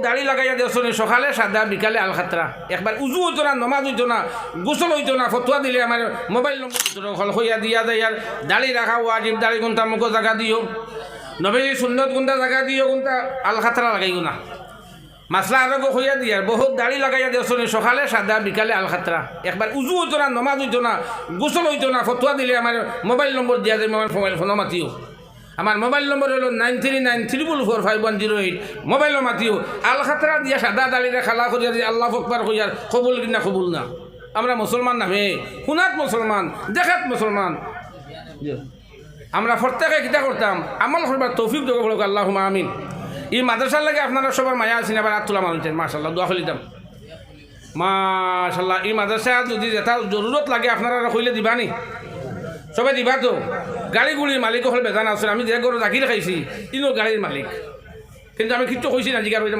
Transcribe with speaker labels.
Speaker 1: দাড়ি লাগাইয়া দেওয়া সকালে সাদা বিকালে আল খাতরা একবার উজু হইতো না নমাজ হইতো না গোসল হইতো না ফতুয়া দিলে আমার মোবাইল নম্বর হল হইয়া দিয়া যায় আর দাড়ি রাখা ওয়াজিব দাড়ি কোনটা মুখ জায়গা দিও নবী সুন্নত কোনটা জায়গা দিও কোনটা আল খাতরা লাগাইও না মাসলা আরো হইয়া দিয়ার বহুত দাড়ি লাগাইয়া দেওয়া সকালে সাদা বিকালে আল খাতরা একবার উজু হইতো না নমাজ হইতো না গোসল হইতো না ফতুয়া দিলে আমার মোবাইল নম্বর দিয়া যায় মোবাইল ফোনও মাতিও আমার মোবাইল নম্বর হলো 9394454108 মোবাইলও মাতিও আল খাতরা দিয়া সাদা দাড়িরা খালা করিয়া দিয়ে আল্লাহ আকবার কইয়ার কবুল কিনা কবুল না আমরা মুসলমান নামে শুনাত মুসলমান দেখাত মুসলমান আমরা প্রত্যেকে কিতা করতাম আমল করবার তৌফিক দেবো বলো আল্লাহুম্মা আমিন এই মাদ্রাসার লাগে আপনারা সবার মায়া আছেন আবার হাত তোলা মানুষের মাশাআল্লাহ দোয়া করিতাম মাশাআল্লাহ এই মাদ্রাসা যদি যেটা জরুরত লাগে আপনারা কইলে দিবানি সবাই দিবা তো গাড়িগুলির মালিক হল বেজান আছে আমি যে গরু রাখি রাখাইছি ইনো গাড়ির মালিক কিন্তু আমি কিছু কইছি না জিজ্ঞাসা